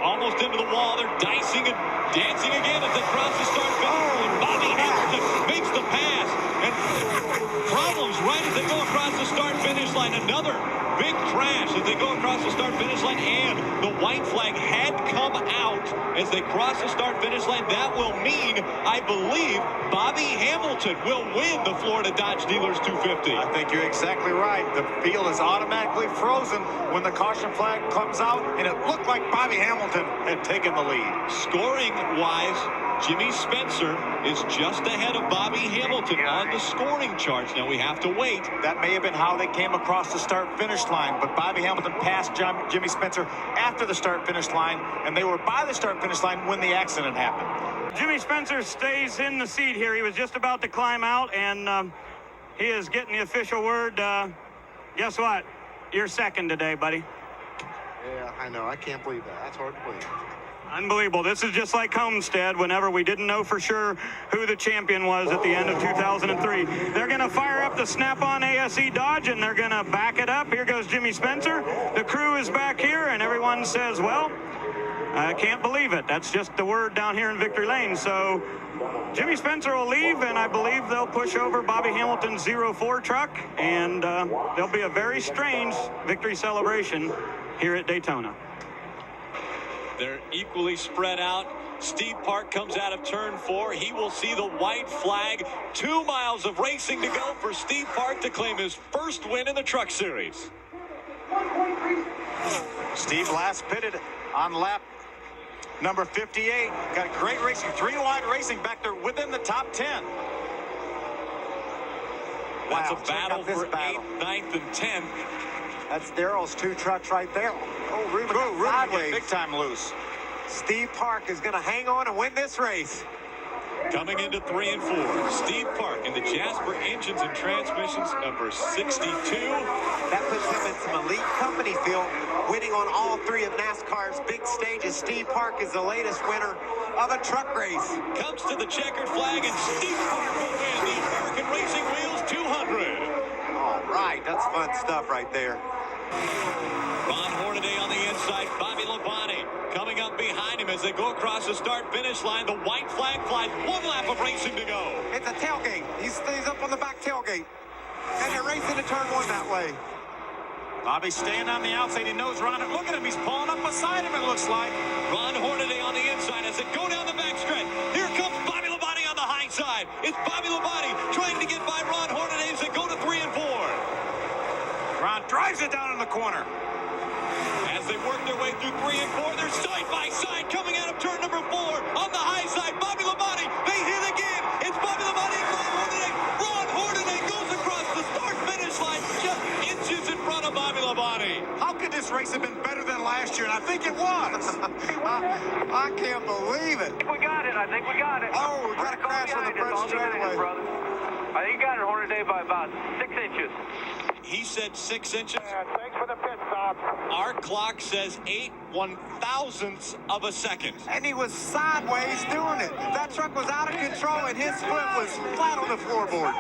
almost into the wall. They're dicing and dancing again as they cross the start finish line. Bobby Hamilton makes the pass. And problems right as they go across the start finish line. Another big crash as they go across the start finish line, and the white flag had come out as they cross the start finish line. That will mean, I believe, Bobby Hamilton will win the Florida Dodge Dealers 250. I think you're exactly right. The field is automatically frozen when the caution flag comes out, and it looked like Bobby Hamilton had taken the lead. Scoring wise, Jimmy Spencer is just ahead of Bobby Hamilton on the scoring charts. Now we have to wait. That may have been how they came across the start-finish line, but Bobby Hamilton passed Jimmy Spencer after the start-finish line, and they were by the start-finish line when the accident happened. Jimmy Spencer stays in the seat here. He was just about to climb out, and he is getting the official word. Guess what? You're second today, buddy. Yeah, I know. I can't believe that. That's hard to believe. Unbelievable. This is just like Homestead whenever we didn't know for sure who the champion was at the end of 2003. They're going to fire up the Snap-on ASE Dodge, and they're going to back it up. Here goes Jimmy Spencer. The crew is back here, and everyone says, well, I can't believe it. That's just the word down here in Victory Lane. So Jimmy Spencer will leave, and I believe they'll push over Bobby Hamilton's 04 truck, and there'll be a very strange victory celebration here at Daytona. They're equally spread out. Steve Park comes out of turn 4. He will see the white flag. 2 miles of racing to go for Steve Park to claim his first win in the Truck Series. Steve last pitted on lap number 58. Got great racing, 3-wide racing back there within the top 10. That's Wow, a battle for 8th, 9th, and 10th. That's Darrell's 2 trucks right there. Oh, Ruben Ruben sideways. big time loose. Steve Park is going to hang on and win this race. Coming into 3 and 4, Steve Park in the Jasper Engines and Transmissions number 62. That puts him in some elite company, Phil, winning on all 3 of NASCAR's big stages. Steve Park is the latest winner of a truck race. Comes to the checkered flag, and Steve Park will win the American Racing Wheels 200. All right, that's fun stuff right there. Ron Hornaday on the inside. Bobby Labonte coming up behind him as they go across the start-finish line. The white flag flies. 1 lap of racing to go. It's a tailgate. He stays up on the back tailgate. And they're racing to turn 1 that way. Bobby staying on the outside. He knows Ron. Look at him. He's pulling up beside him, it looks like. Ron Hornaday on the inside as they go down the backstretch. Here comes Bobby Labonte on the high side. It's Bobby Labonte trying to get by Ron Hornaday as they go to 3 and 4. Ron drives it down in the corner. As they work their way through 3 and 4, they're side by side coming out of turn number 4 on the high side. Bobby Labonte, they hit again. It's Bobby Labonte and Ron Hornaday. Ron Hornaday goes across the start-finish line just inches in front of Bobby Labonte. How could this race have been better than last year? And I think it was. I can't believe it. We got it. I think we got it. Oh, we got a crash on the first straightaway. I think you got it, Hornaday, by about 6 inches. He said 6 inches. Thanks for the pit stop. Our clock says 8/1000ths of a second. And he was sideways doing it. That truck was out of control, and his foot was flat on the floorboard.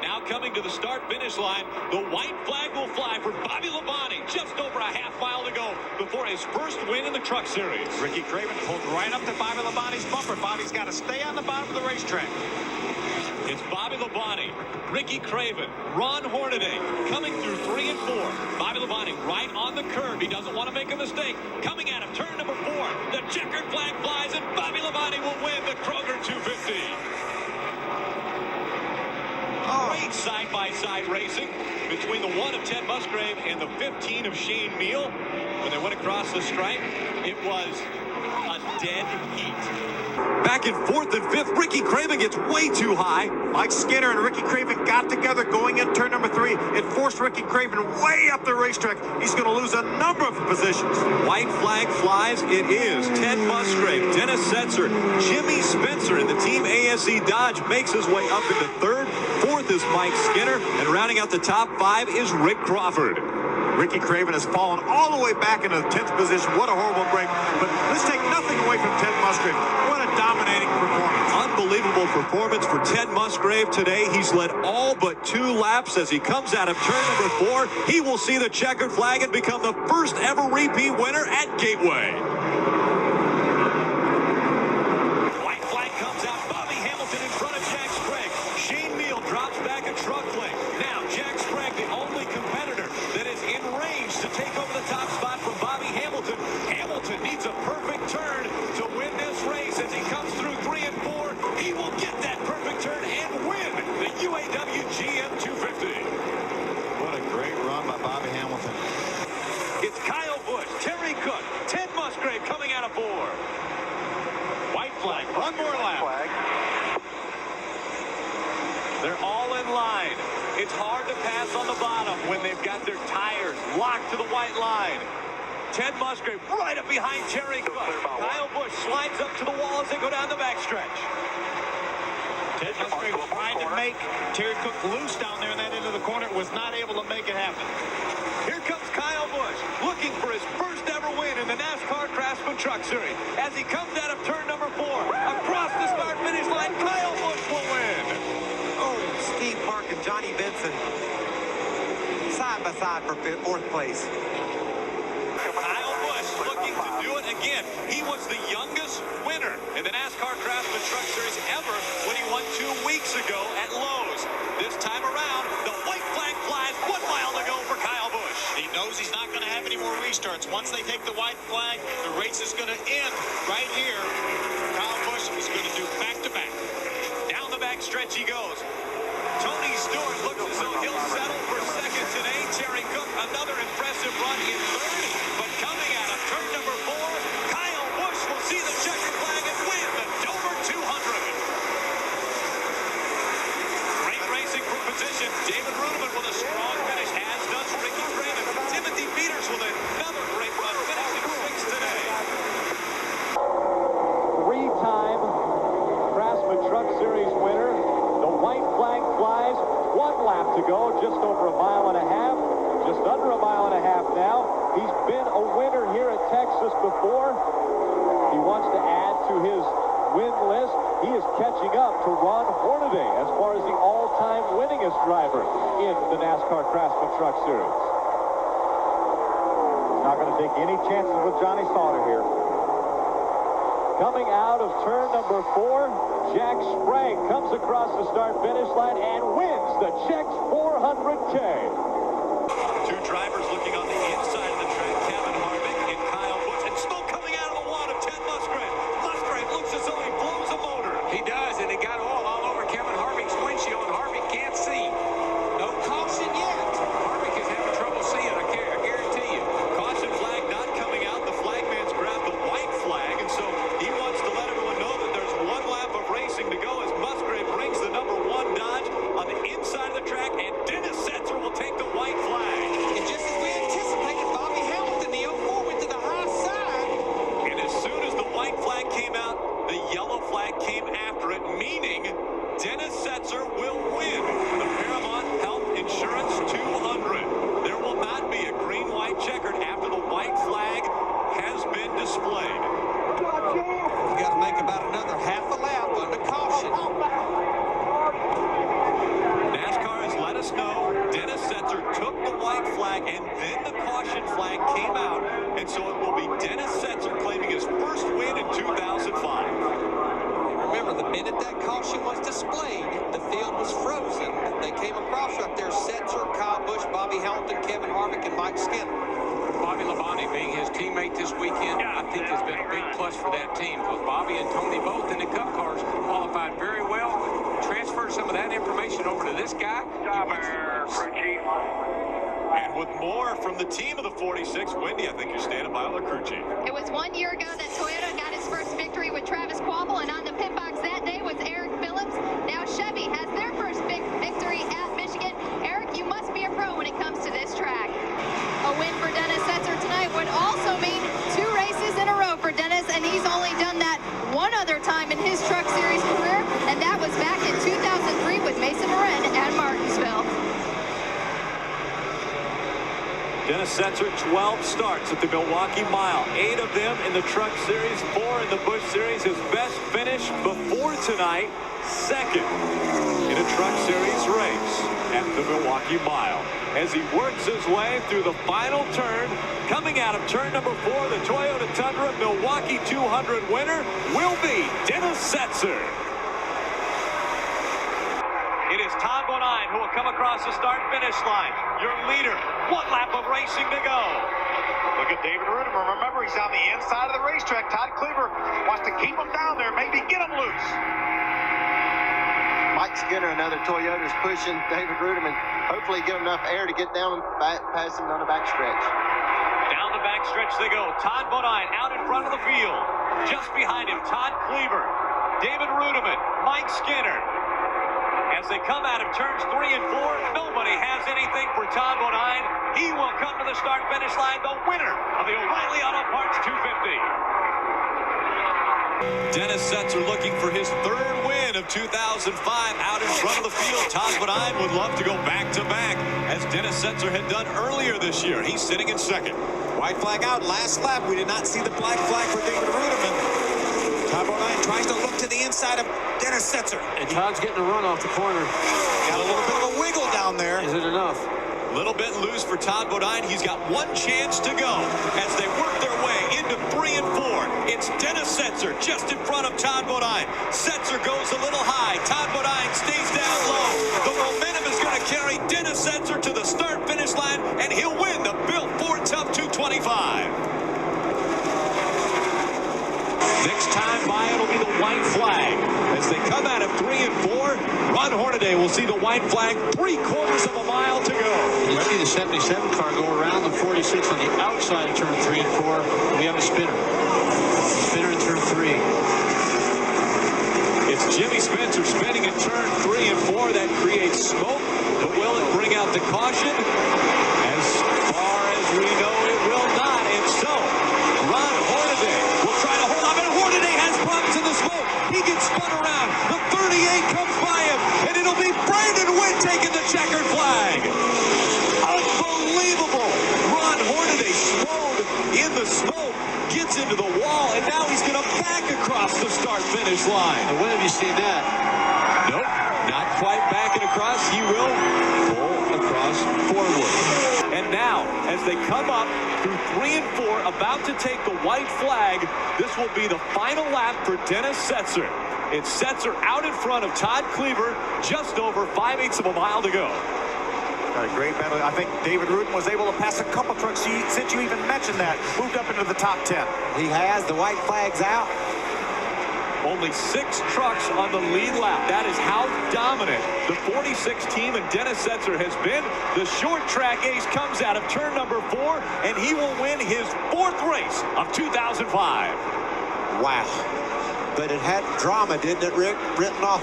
Now coming to the start-finish line, the white flag will fly for Bobby Labonte. Just over a half mile to go before his first win in the Truck Series. Ricky Craven pulled right up to Bobby Labonte's bumper. Bobby's got to stay on the bottom of the racetrack. It's Bobby Labonte, Ricky Craven, Ron Hornaday coming through 3 and 4. Bobby Labonte right on the curb. He doesn't want to make a mistake. Coming out of turn number 4, the checkered flag flies, and Bobby Labonte will win the Kroger 250. Great side-by-side racing between the 1 of Ted Musgrave and the 15 of Shane Meal. When they went across the stripe, it was a dead heat. Back in 4th and 5th, Ricky Craven gets way too high. Mike Skinner and Ricky Craven got together going in turn number 3. It forced Ricky Craven way up the racetrack. He's going to lose a number of positions. White flag flies. It is Ted Musgrave, Dennis Setzer, Jimmy Spencer, and the Team ASE Dodge makes his way up into 3rd. 4th is Mike Skinner, and rounding out the top 5 is Rick Crawford. Ricky Craven has fallen all the way back into the 10th position. What a horrible break. But let's take nothing away from Ted Musgrave. What a dominating performance. Unbelievable performance for Ted Musgrave today. He's led all but 2 laps as he comes out of turn number 4. He will see the checkered flag and become the first ever repeat winner at Gateway. Ted Musgrave right up behind Terry Cook. Kyle Busch slides up to the wall as they go down the backstretch. Ted Musgrave trying to make Terry Cook loose down there in that end of the corner. Was not able to make it happen. Here comes Kyle Busch, looking for his first ever win in the NASCAR Craftsman Truck Series. As he comes out of turn number 4, across the start-finish line, Kyle Busch will win. Oh, Steve Park and Johnny Benson side by side for 4th place. Kyle Busch looking to do it again. He was the youngest winner in the NASCAR Craftsman Truck Series ever when he won 2 weeks ago at Lowe's. This time around, the white flag flies, 1 mile to go for Kyle Busch. He knows he's not going to have any more restarts. Once they take the white flag, the race is going to end right here. Kyle Busch is going to do back-to-back. Down the backstretch he goes. Tony Stewart looks as though he'll settle for second today. Terry Cook, another impressive run in 3rd. But coming out of turn number 4, Kyle Busch will see the checkered flag and win the Dover 200. Great racing for position. David Bruderman with a strong finish, as does Ricky Craven. Timothy Peters with another great run, finishing 6th today. 3-time Craftsman Truck Series winner. The white flag flies. 1 lap to go, just over a mile and a half. Just under a mile and a half now. He's been a winner here at Texas before. He wants to add to his win list. He is catching up to Ron Hornaday as far as the all-time winningest driver in the NASCAR Craftsman Truck Series. Not going to take any chances with Johnny Sauter here. Coming out of turn number 4, Jack Sprague comes across the start-finish line and wins the Czech 400K. 2 drivers looking on the inside of the track, Kevin Harvick and Kyle Busch. And smoke coming out of the wad of Ted Musgrave. Musgrave looks as though he blows a motor. He does, and it got oil all over Kevin Harvick's windshield, and Harvick can't see. No caution yet. Harvick is having trouble seeing, I guarantee you. Caution flag not coming out. The flagman's grabbed the white flag, and so he wants to let everyone know that there's 1 lap of racing to go as Musgrave brings the number 1 Dodge on the inside of the track, and Dennis Setzer will take the white flag. And just as we anticipated, Bobby Hamilton, the 04, went to the high side. And as soon as the white flag came out, the yellow flag came after it, meaning Dennis Setzer will win the Paramount Health Insurance 200. There will not be a green-white checkered after the white flag has been displayed. You got to make about another half a lap under caution. NASCAR has let us know Dennis Setzer took the white flag and then the caution flag came out, and so it will be Dennis Setzer claiming his first win in 2005. Remember, the minute that caution was displayed, the field was frozen. They came across right there, Setzer, Kyle Busch, Bobby Hamilton, Kevin Harvick, and Mike Skinner. Bobby Labonte being his teammate this weekend, I think has been a big plus for that team, because Bobby and Tony both in the Cup cars qualified very well. Transfer some of that information over to this guy. And with more from the team of the 46, Wendy, I think you're standing by on the crew chief. It was 1 year ago that Toyota got his first victory with Travis Quabbel, and on the pit box that day was Eric Phillips. Now Chevy has their first big victory at Michigan. Eric, you must be a pro when it comes to this track. A win for Dennis Setzer tonight would also mean 2 races in a row for Dennis, and he's only done that 1 other time in his Truck Series career, and that was back in 2003 with Mason Moran at Martinsville. Dennis Setzer, 12 starts at the Milwaukee Mile, 8 of them in the Truck Series, 4 in the Busch Series. His best finish before tonight, 2nd in a Truck Series race at the Milwaukee Mile. As he works his way through the final turn, coming out of turn number 4, the Toyota Tundra Milwaukee 200 winner will be Dennis Setzer. It is Todd Bodine who will come across the start-finish line. Your leader, 1 lap of racing to go. Look at David Bruderman. Remember, he's on the inside of the racetrack. Todd Cleaver wants to keep him down there, maybe get him loose. Mike Skinner, another Toyota, is pushing David Bruderman. Hopefully get enough air to get down back, past him on the backstretch. Down the backstretch they go. Todd Bodine out in front of the field. Just behind him, Todd Cleaver, David Bruderman, Mike Skinner. As they come out of turns 3 and 4, nobody has anything for Todd Bodine. He will come to the start-finish line, the winner of the O'Reilly Auto Parts 250. Dennis Setzer looking for his third win of 2005 out in front of the field. Todd Bodine would love to go back-to-back, as Dennis Setzer had done earlier this year. He's sitting in second. White flag out. Last lap, we did not see the black flag for David Bruderman. Todd Bodine tries to look to the inside of Dennis Setzer. And Todd's getting a run off the corner. Got a little bit of a wiggle down there. Is it enough? A little bit loose for Todd Bodine. He's got one chance to go as they work their way into 3 and 4. It's Dennis Setzer just in front of Todd Bodine. Setzer goes a little high. Todd Bodine stays down low. The momentum is going to carry Dennis Setzer to the start-finish line, and he'll win the Built Ford Tough 225. Next time by, it'll be the white flag. As they come out of 3 and 4, Ron Hornaday will see the white flag, 3/4 of a mile to go. You see the 77 car go around the 46 on the outside of turn 3 and 4. We have a spinner. Spinner in turn 3. It's Jimmy Spencer spinning in turn 3 and 4. That creates smoke, but will it bring out the caution? As far as we know, it will not. And so, Ron Hornaday will try to hold on, but Hornaday has problems in the smoke. He gets spun around. The 38 comes by him, and it'll be Brandon Witt taking the checkered flag. Unbelievable. Ron Hornaday slowed in the smoke, gets into the wall, and now he's going to back across the start-finish line. And when have you seen that? Nope, not quite backing across. He will pull across forward. And now, as they come up through 3 and 4, about to take the white flag, this will be the final lap for Dennis Setzer. It's Setzer out in front of Todd Cleaver, just over 5/8 of a mile to go. Got a great battle. I think David Rudin was able to pass a couple trucks since you even mentioned that. Moved up into the top 10. He has. The white flag's out. Only 6 trucks on the lead lap. That is how dominant the 46 team and Dennis Setzer has been. The short track ace comes out of turn number 4, and he will win his 4th race of 2005. Wow. But it had drama, didn't it, Rick? Written off.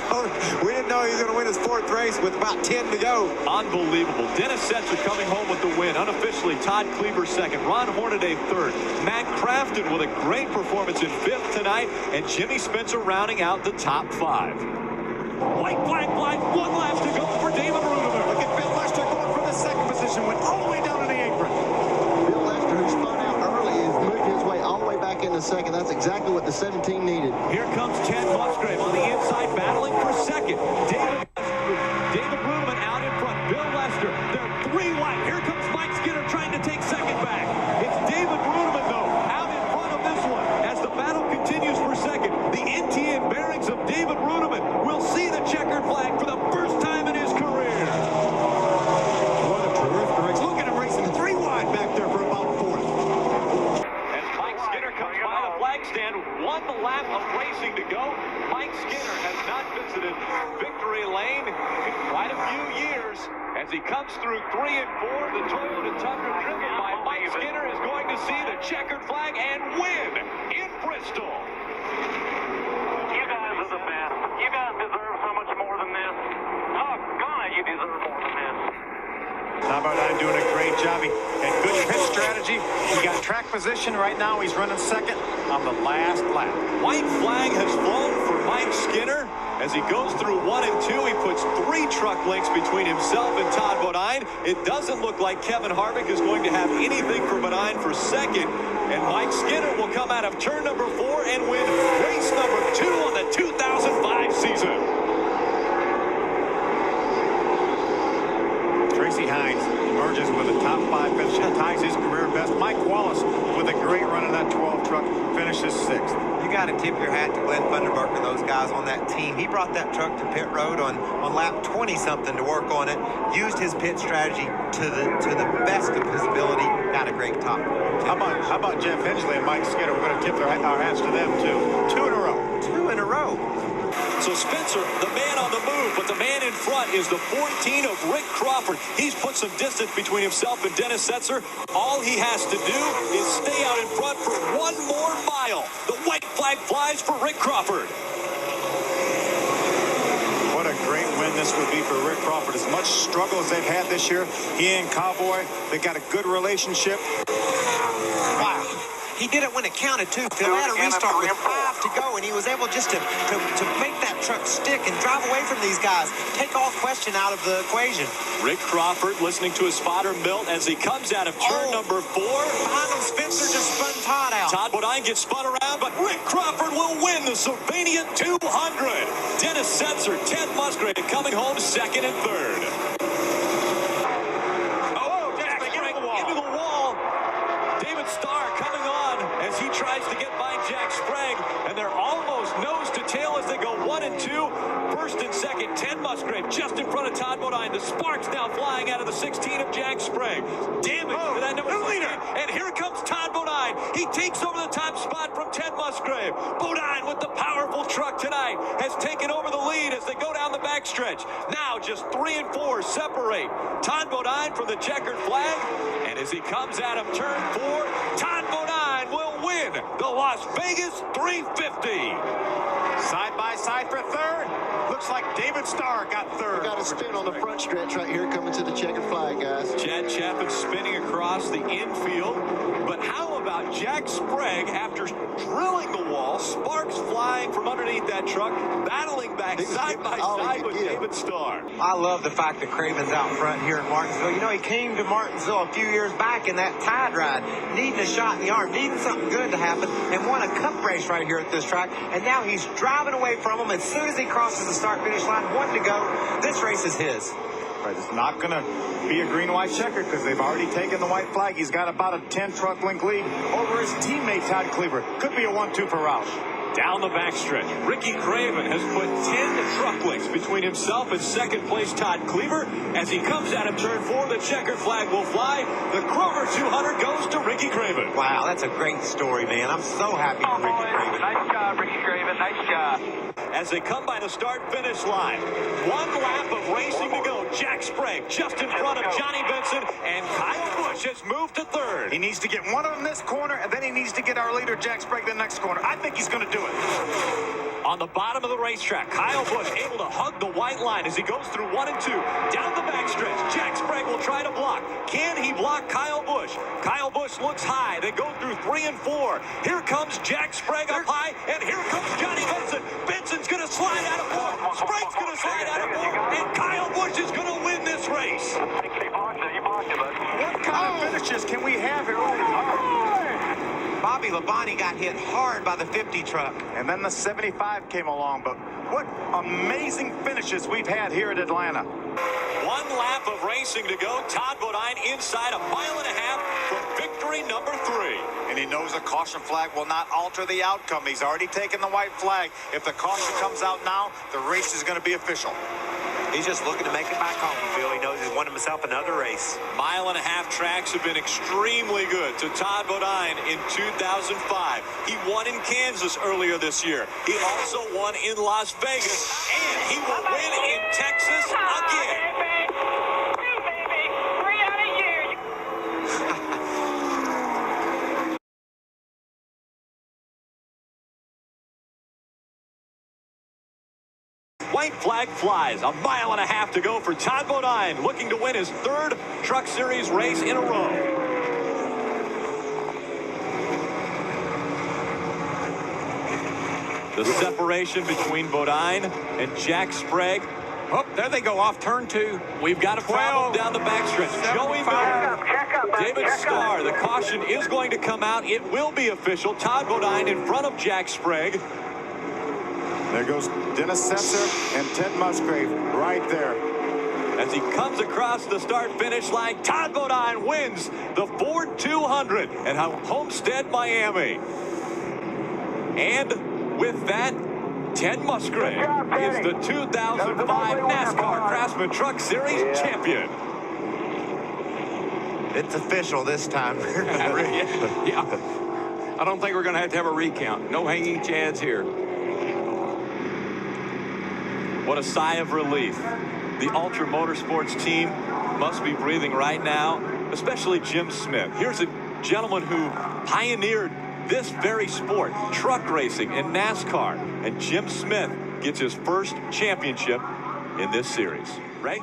We didn't know he was going to win his 4th race with about 10 to go. Unbelievable. Dennis Setzer coming home with the win. Unofficially, Todd Cleaver 2nd. Ron Hornaday 3rd. Matt Crafton with a great performance in 5th tonight. And Jimmy Spencer rounding out the top 5. White flag flies. 1 lap to go for David Bruderman. Look at Bill Lester going from the 2nd position. Went all the way down to the apron. Bill Lester, who spun out early, has moved his way all the way back into 2nd. That's exactly what the 17 needed. Here comes Ted Musgrave on the inside, battling for 2nd. David Bruderman out in front. Bill Lester. They're 3 wide. Here comes Mike Skinner trying to take 2nd back. It's David Bruderman, though, out in front of this one as the battle continues for 2nd. The NTN bearings of David Bruderman will see the checkered flag for the first time in his career. What a terrific race. Look at him racing 3 wide back there for about 4th. As Mike Skinner comes by the flag stand, 1 lap of racing to go. Mike Skinner has not visited victory lane in quite a few years. As he comes through 3 and 4, the Toyota Tundra driven by Mike Skinner is going to see the checkered flag and win in Bristol. You guys are the best. You guys deserve so much more than this. Oh, God, you deserve more than this. Todd Bodine doing a great job. He had good pit strategy. He got track position. Right now, he's running 2nd on the last lap. White flag has flown for Mike Skinner. As he goes through 1 and 2, he puts 3 truck lengths between himself and Todd Bodine. It doesn't look like Kevin Harvick is going to have anything for Bodine for 2nd. And Mike Skinner will come out of turn number 4 and win race number 2 on the 2005 season. Tracy Hines emerges with a top 5 finish and ties his career best. Mike Wallace with a great run in that 12 truck finishes 6th. You got to tip your hat to Glenn Thunderberg and those guys on that team. He brought that truck to pit road on lap 20-something to work on it. Used his pit strategy to the best of his ability. Got a great top. How about Jeff Hensley and Mike Skinner? We're going to tip our hats to them, too. 2 in a row. 2 in a row. So Spencer, the man on the move, but the man in front is the 14 of Rick Crawford. He's put some distance between himself and Dennis Setzer. All he has to do is stay out in front for 1 more mile. The white flag flies for Rick Crawford. What a great win this this would be for Rick Crawford. As much struggle as they've had this year, he and Cowboy, they got a good relationship. Wow. He did it when it counted, too. Phil had a restart with 5 to go, and he was able just to make that truck stick and drive away from these guys. Take all question out of the equation. Rick Crawford listening to his spotter Milt as he comes out of turn number 4. Behind him, Spencer just spun Todd out. Todd Bodine gets spun around, but Rick Crawford will win the Sylvania 200. Dennis Setzer, Ted Musgrave coming home second and third. Into the wall. David Starr coming on as he tries to get by Jack Sprague, and they're almost nose to tail as they go 1 and 2. First and second, Ted Musgrave just in front of Todd Bodine. The sparks now flying out of the 16 of Jack Sprague. Damage to that number 16. And here comes Todd Bodine. He takes over the top spot from Ted Musgrave. Bodine with the powerful truck tonight has taken over the lead as they go down the backstretch. Now just 3 and 4 separate Todd Bodine from the checkered flag. And as he comes out of turn 4, Todd Bodine will win the Las Vegas 350. Side by side for third. Looks like David Starr got third. We got a spin on the front stretch right here coming to the checkered flag, guys. Chad Chapman spinning across the infield. But how about Jack Sprague after drilling the wall, sparks flying from underneath that truck, battling back side by side with David Starr. I love the fact that Craven's out front here in Martinsville. You know, he came to Martinsville a few years back in that tide ride, needing a shot in the arm, needing something good to happen, and won a cup race right here at this track. And now he's driving away from him as soon as he crosses the start-finish line. 1 to go. This race is his. Right, it's not going to be a green-white checker because they've already taken the white flag. He's got about a 10-truck length lead over his teammate, Todd Cleaver. Could be a 1-2 for Roush. Down the backstretch, Ricky Craven has put 10 truck lengths between himself and second place Todd Cleaver. As he comes out of turn 4, the checkered flag will fly. The Kroger 200 goes to Ricky Craven. Wow, that's a great story, man. I'm so happy for Ricky Craven. Nice job, Ricky Craven. Nice job. As they come by the start-finish line, 1 lap of racing to go. Jack Sprague just in front of Johnny Benson, and Kyle Busch has moved to third. He needs to get one of them this corner, and then he needs to get our leader, Jack Sprague, the next corner. I think he's going to do it. On the bottom of the racetrack, Kyle Busch able to hug the white line as he goes through 1 and 2. Down the backstretch, Jack Sprague will try to block. Can he block Kyle Busch? Kyle Busch looks high. They go through 3 and 4. Here comes Jack Sprague up high, and here comes Johnny Benson. Benson's going to slide out of 4. Sprague's going to slide out of 4, and Kyle Busch is going to win this race. What kind of finishes can we have here? Bobby Labonte got hit hard by the 50 truck. And then the 75 came along, but what amazing finishes we've had here at Atlanta. 1 lap of racing to go. Todd Bodine inside 1.5 miles from victory number 3. And he knows a caution flag will not alter the outcome. He's already taken the white flag. If the caution comes out now, the race is going to be official. He's just looking to make it back home, Phil. He knows he's won himself another race. 1.5 mile tracks have been extremely good to Todd Bodine in 2005. He won in Kansas earlier this year. He also won in Las Vegas, and he will win in Texas again. White flag flies. 1.5 miles to go for Todd Bodine, looking to win his 3rd Truck Series race in a row. The separation between Bodine and Jack Sprague. Oh, there they go off turn 2. We've got a problem down the backstretch. Joey Miller, David Starr. The caution is going to come out. It will be official. Todd Bodine in front of Jack Sprague. There goes Dennis Setzer and Ted Musgrave right there. As he comes across the start-finish line, Todd Bodine wins the Ford 200 at Homestead, Miami. And with that, Ted Musgrave is the 2005 NASCAR Craftsman Truck Series champion. It's official this time. Yeah. I don't think we're going to have a recount. No hanging chads here. What a sigh of relief. The Ultra Motorsports team must be breathing right now, especially Jim Smith. Here's a gentleman who pioneered this very sport, truck racing and NASCAR. And Jim Smith gets his first championship in this series. Right?